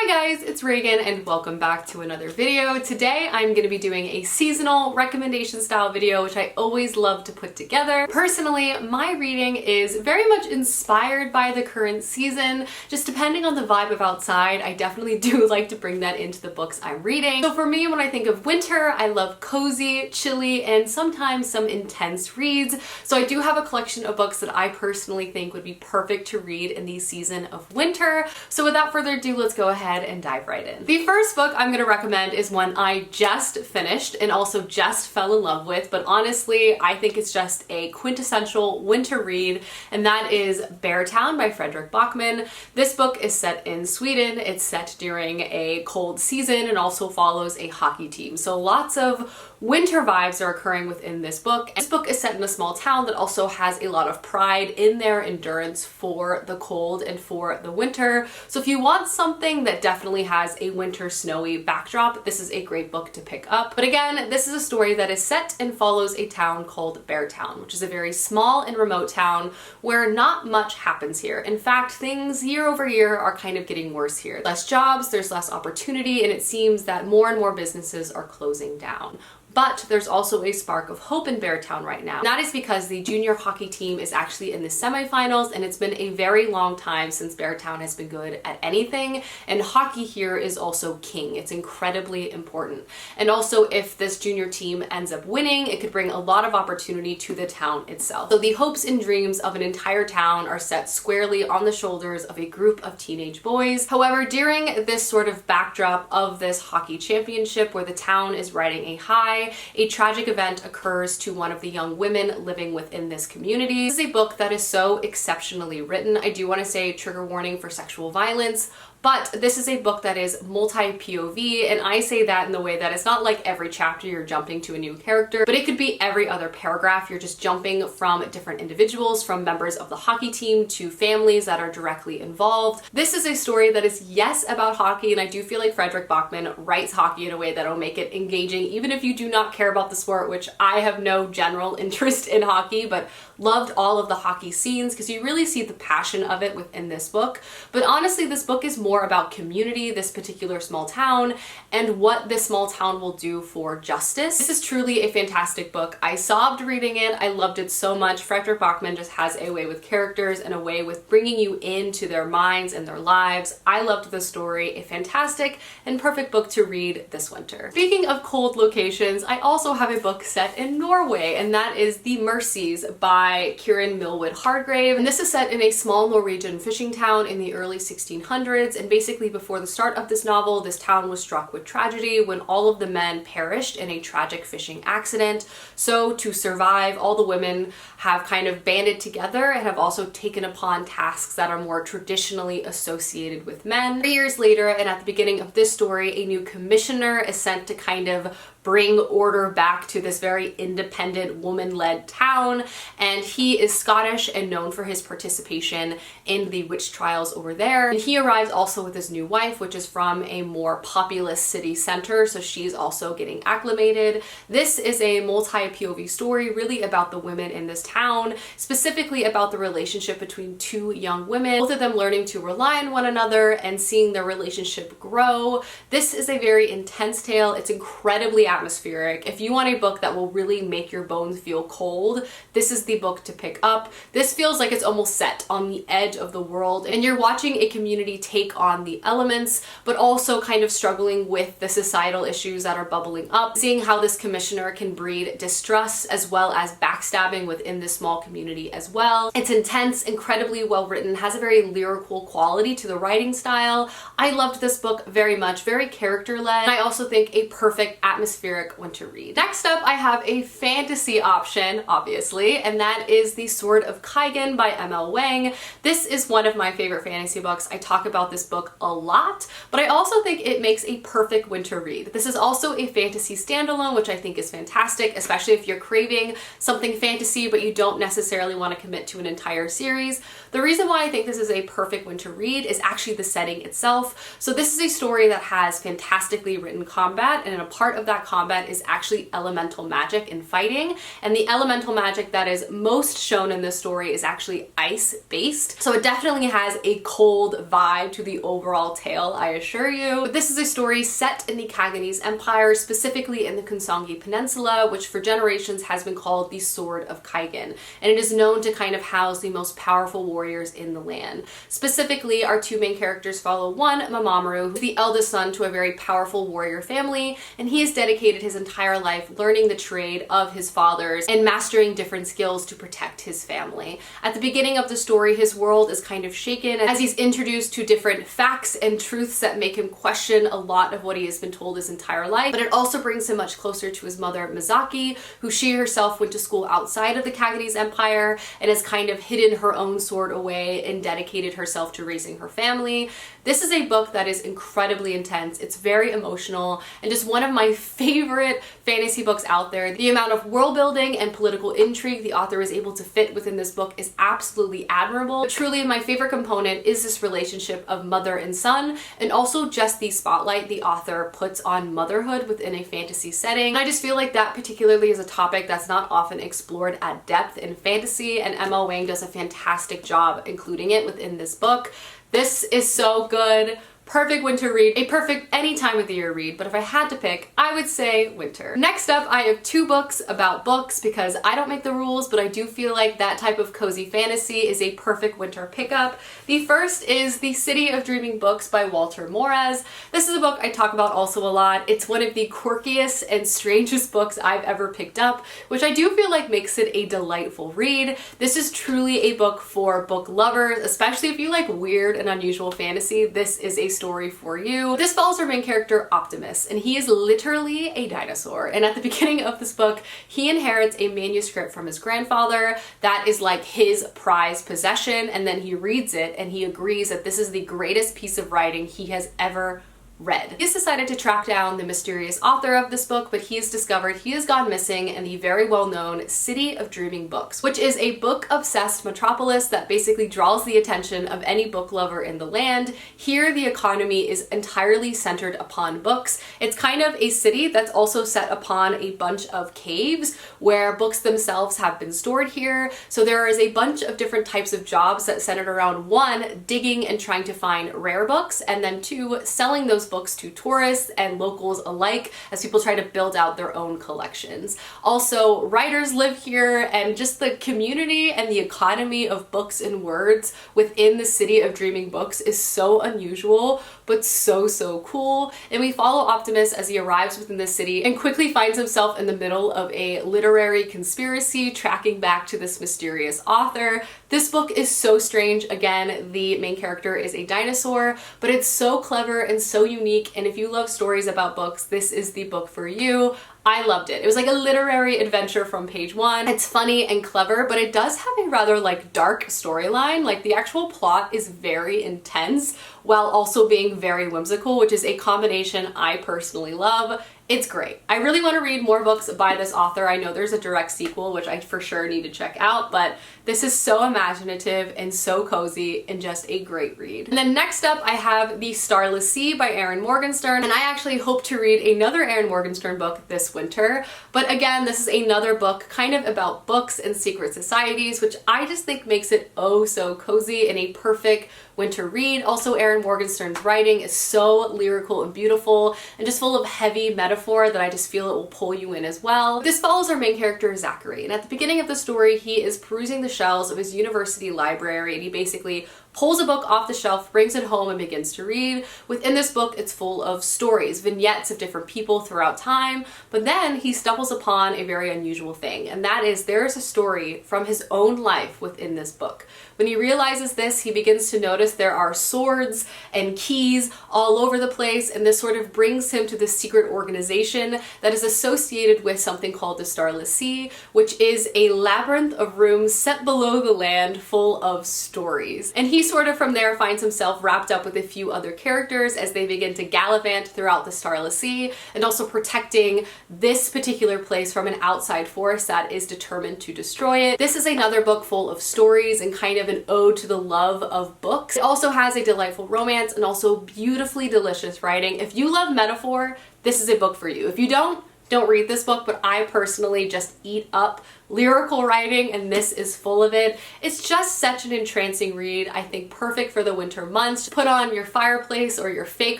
guys, it's Reagan and welcome back to another video. Today I'm going to be doing a seasonal recommendation style video, which I always love to put together. Personally, my reading is very much inspired by the current season. Just depending on the vibe of outside, I definitely do like to bring that into the books I'm reading. So for me, when I think of winter, I love cozy, chilly, and sometimes some intense reads. So I do have a collection of books that I personally think would be perfect to read in the season of winter. So without further ado, let's go ahead and dive right in. The first book I'm going to recommend is one I just finished and also just fell in love with, but honestly, I think it's just a quintessential winter read, and that is Beartown by Fredrik Backman. This book is set in Sweden. It's set during a cold season and also follows a hockey team. So lots of winter vibes are occurring within this book. This book is set in a small town that also has a lot of pride in their endurance for the cold and for the winter. So if you want something that definitely has a winter snowy backdrop, this is a great book to pick up. But again, this is a story that is set and follows a town called Beartown, which is a very small and remote town where not much happens here. In fact, things year over year are kind of getting worse here. Less jobs, there's less opportunity, and it seems that more and more businesses are closing down. But there's also a spark of hope in Beartown right now. And that is because the junior hockey team is actually in the semifinals, and it's been a very long time since Beartown has been good at anything, and hockey here is also king. It's incredibly important. And also, if this junior team ends up winning, it could bring a lot of opportunity to the town itself. So the hopes and dreams of an entire town are set squarely on the shoulders of a group of teenage boys. However, during this sort of backdrop of this hockey championship where the town is riding a high, a tragic event occurs to one of the young women living within this community. This is a book that is so exceptionally written. I do want to say trigger warning for sexual violence, but this is a book that is multi-POV, and I say that in the way that it's not like every chapter you're jumping to a new character, but it could be every other paragraph. You're just jumping from different individuals, from members of the hockey team to families that are directly involved. This is a story that is, yes, about hockey, and I do feel like Fredrik Backman writes hockey in a way that will make it engaging, even if you do not care about the sport, which I have no general interest in hockey, but loved all of the hockey scenes because you really see the passion of it within this book. But honestly, this book is more about community, this particular small town, and what this small town will do for justice. This is truly a fantastic book. I sobbed reading it. I loved it so much. Fredrik Backman just has a way with characters and a way with bringing you into their minds and their lives. I loved the story. A fantastic and perfect book to read this winter. Speaking of cold locations, I also have a book set in Norway, and that is The Mercies by Kieran Millwood Hargrave. And this is set in a small Norwegian fishing town in the early 1600s, and basically before the start of this novel, this town was struck with tragedy when all of the men perished in a tragic fishing accident. So to survive, all the women have kind of banded together and have also taken upon tasks that are more traditionally associated with men. 3 years later, and at the beginning of this story, a new commissioner is sent to kind of bring order back to this very independent woman-led town, and he is Scottish and known for his participation in the witch trials over there. And he arrives also with his new wife, which is from a more populous city center, so she's also getting acclimated. This is a multi-POV story really about the women in this town, specifically about the relationship between two young women, both of them learning to rely on one another and seeing their relationship grow. This is a very intense tale. It's incredibly atmospheric. If you want a book that will really make your bones feel cold, this is the book to pick up. This feels like it's almost set on the edge of the world, and you're watching a community take on the elements, but also kind of struggling with the societal issues that are bubbling up, seeing how this commissioner can breed distrust as well as backstabbing within this small community as well. It's intense, incredibly well written, has a very lyrical quality to the writing style. I loved this book very much, very character-led, and I also think a perfect atmospheric winter read. Next up, I have a fantasy option, obviously, and that is The Sword of Kaigen by M.L. Wang. This is one of my favorite fantasy books. I talk about this book a lot, but I also think it makes a perfect winter read. This is also a fantasy standalone, which I think is fantastic, especially if you're craving something fantasy, but you don't necessarily want to commit to an entire series. The reason why I think this is a perfect winter read is actually the setting itself. So this is a story that has fantastically written combat, and a part of that combat is actually elemental magic and fighting, and the elemental magic that is most shown in this story is actually ice-based. So it definitely has a cold vibe to the overall tale, I assure you. But this is a story set in the Kaigenese Empire, specifically in the Kunsongi Peninsula, which for generations has been called the Sword of Kygen, and it is known to kind of house the most powerful warriors in the land. Specifically, our two main characters follow one, Mamamoru, who's the eldest son to a very powerful warrior family, and he has dedicated his entire life learning the trade of his fathers and mastering different skills to protect his family. At the beginning of the story, his world is kind of shaken as he's introduced to different facts and truths that make him question a lot of what he has been told his entire life, but it also brings him much closer to his mother, Mizaki, who she herself went to school outside of the Kaigenese Empire and has kind of hidden her own sword away and dedicated herself to raising her family. This is a book that is incredibly intense. It's very emotional and just one of my favorite fantasy books out there. The amount of world building and political intrigue the author is able to fit within this book is absolutely admirable. But truly, my favorite component is this relationship of mother and son, and also just the spotlight the author puts on motherhood within a fantasy setting. And I just feel like that particularly is a topic that's not often explored at depth in fantasy, and Emma Wang does a fantastic job including it within this book. This is so good. Perfect winter read, a perfect any time of the year read, but if I had to pick, I would say winter. Next up, I have two books about books because I don't make the rules, but I do feel like that type of cozy fantasy is a perfect winter pickup. The first is The City of Dreaming Books by Walter Moraz. This is a book I talk about also a lot. It's one of the quirkiest and strangest books I've ever picked up, which I do feel like makes it a delightful read. This is truly a book for book lovers, especially if you like weird and unusual fantasy. This is a story for you. This follows our main character, Optimus, and he is literally a dinosaur. And at the beginning of this book, he inherits a manuscript from his grandfather that is like his prized possession, and then he reads it and he agrees that this is the greatest piece of writing he has ever read. He's decided to track down the mysterious author of this book, but he has discovered he has gone missing in the very well-known City of Dreaming Books, which is a book-obsessed metropolis that basically draws the attention of any book lover in the land. Here, the economy is entirely centered upon books. It's kind of a city that's also set upon a bunch of caves where books themselves have been stored here. So there is a bunch of different types of jobs that centered around one, digging and trying to find rare books, and then two, selling those books to tourists and locals alike as people try to build out their own collections. Also, writers live here, and just the community and the economy of books and words within the City of Dreaming Books is so unusual, but so cool. And we follow Optimus as he arrives within the city and quickly finds himself in the middle of a literary conspiracy tracking back to this mysterious author. This book is so strange. Again, the main character is a dinosaur, but it's so clever and so unique, and if you love stories about books, this is the book for you. I loved it. It was like a literary adventure from page one. It's funny and clever, but it does have a rather like dark storyline. Like the actual plot is very intense while also being very whimsical, which is a combination I personally love. It's great. I really want to read more books by this author. I know there's a direct sequel, which I for sure need to check out, but this is so imaginative and so cozy and just a great read. And then next up, I have The Starless Sea by Erin Morgenstern, and I actually hope to read another Erin Morgenstern book this winter. But again, this is another book kind of about books and secret societies, which I just think makes it oh so cozy and a perfect winter read. Also, Erin Morgenstern's writing is so lyrical and beautiful and just full of heavy metaphor that I just feel it will pull you in as well. This follows our main character, Zachary, and at the beginning of the story, he is perusing the shelves of his university library, and he basically pulls a book off the shelf, brings it home, and begins to read. Within this book, it's full of stories, vignettes of different people throughout time, but then he stumbles upon a very unusual thing, and that is there is a story from his own life within this book. When he realizes this, he begins to notice there are swords and keys all over the place, and this sort of brings him to this secret organization that is associated with something called the Starless Sea, which is a labyrinth of rooms set below the land full of stories. And he sort of from there finds himself wrapped up with a few other characters as they begin to gallivant throughout the Starless Sea, and also protecting this particular place from an outside force that is determined to destroy it. This is another book full of stories and kind of an ode to the love of books. It also has a delightful romance and also beautifully delicious writing. If you love metaphor, this is a book for you. If you don't, don't read this book, but I personally just eat up lyrical writing, and this is full of it. It's just such an entrancing read. I think perfect for the winter months. Put on your fireplace or your fake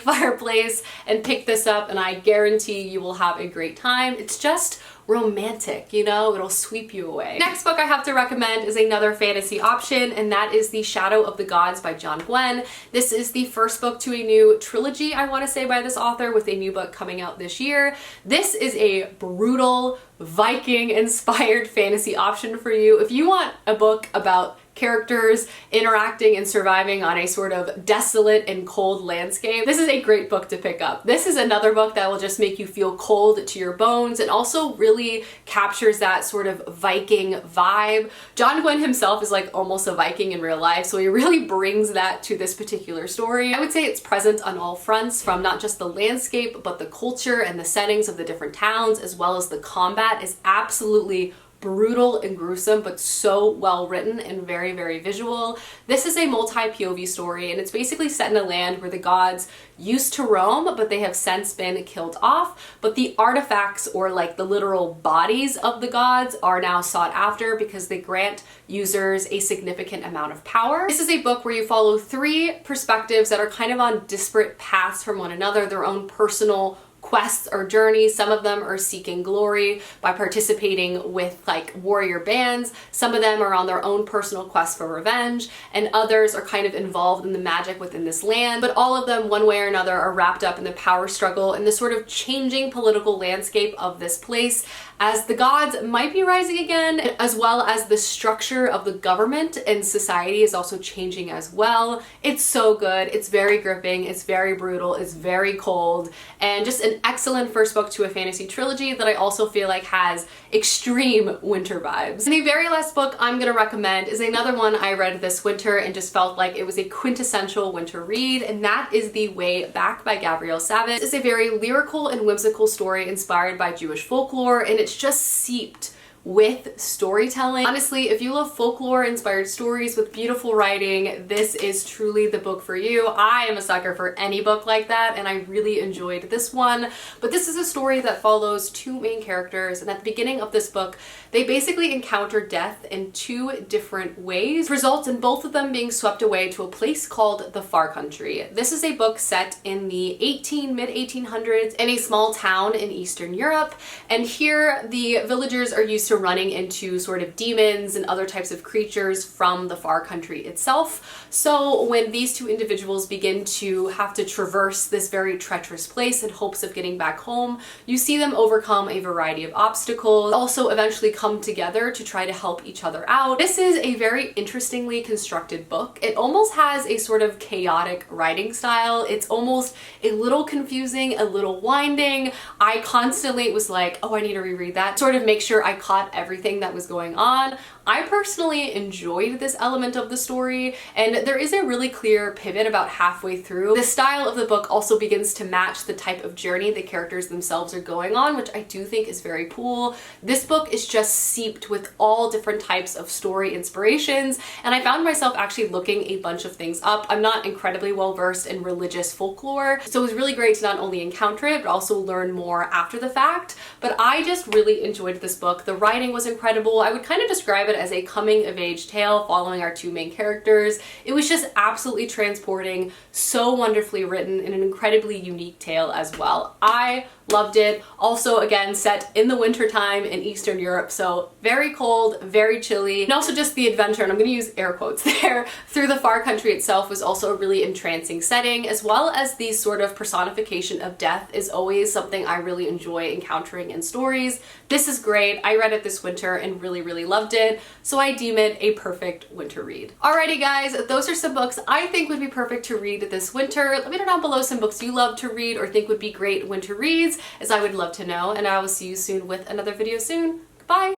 fireplace and pick this up, and I guarantee you will have a great time. It's just romantic, you know, it'll sweep you away. Next book I have to recommend is another fantasy option, and that is The Shadow of the Gods by John Gwynne. This is the first book to a new trilogy, I want to say, by this author, with a new book coming out this year. This is a brutal Viking-inspired fantasy option for you. If you want a book about characters interacting and surviving on a sort of desolate and cold landscape, this is a great book to pick up. This is another book that will just make you feel cold to your bones and also really captures that sort of Viking vibe. John Gwynne himself is like almost a Viking in real life, so he really brings that to this particular story. I would say it's present on all fronts, from not just the landscape, but the culture and the settings of the different towns, as well as the combat is absolutely brutal and gruesome, but so well written and very, very visual. This is a multi-POV story, and it's basically set in a land where the gods used to roam, but they have since been killed off. But the artifacts, or like the literal bodies of the gods, are now sought after because they grant users a significant amount of power. This is a book where you follow three perspectives that are kind of on disparate paths from one another, their own personal quests or journeys. Some of them are seeking glory by participating with like warrior bands. Some of them are on their own personal quest for revenge, and others are kind of involved in the magic within this land. But all of them, one way or another, are wrapped up in the power struggle and the sort of changing political landscape of this place, as the gods might be rising again, as well as the structure of the government and society is also changing as well. It's so good. It's very gripping. It's very brutal. It's very cold, and just an excellent first book to a fantasy trilogy that I also feel like has extreme winter vibes. And the very last book I'm gonna recommend is another one I read this winter and just felt like it was a quintessential winter read, and that is The Way Back by Gabrielle Savit. It's a very lyrical and whimsical story inspired by Jewish folklore, and it's just seeped with storytelling. Honestly, if you love folklore inspired stories with beautiful writing, this is truly the book for you. I am a sucker for any book like that, and I really enjoyed this one. But this is a story that follows two main characters, and at the beginning of this book, they basically encounter death in two different ways, results in both of them being swept away to a place called the Far Country. This is a book set in the mid-1800s in a small town in Eastern Europe, and here the villagers are used to running into sort of demons and other types of creatures from the Far Country itself. So when these two individuals begin to have to traverse this very treacherous place in hopes of getting back home, you see them overcome a variety of obstacles, also eventually come together to try to help each other out. This is a very interestingly constructed book. It almost has a sort of chaotic writing style. It's almost a little confusing, a little winding. I constantly was like, oh, I need to reread that, sort of make sure I caught everything that was going on. I personally enjoyed this element of the story, and there is a really clear pivot about halfway through. The style of the book also begins to match the type of journey the characters themselves are going on, which I do think is very cool. This book is just seeped with all different types of story inspirations, and I found myself actually looking a bunch of things up. I'm not incredibly well versed in religious folklore, so it was really great to not only encounter it, but also learn more after the fact. But I just really enjoyed this book. The writing was incredible. I would kind of describe it as a coming-of-age tale following our two main characters. It was just absolutely transporting, so wonderfully written, and an incredibly unique tale as well. I loved it. Also, again, set in the winter time in Eastern Europe, so very cold, very chilly, and also just the adventure, and I'm gonna use air quotes there, through the Far Country itself was also a really entrancing setting, as well as the sort of personification of death is always something I really enjoy encountering in stories. This is great. I read it this winter and really, really loved it, so I deem it a perfect winter read. Alrighty guys, those are some books I think would be perfect to read this winter. Let me know down below some books you love to read or think would be great winter reads, as I would love to know, and I will see you soon with another video soon. Goodbye!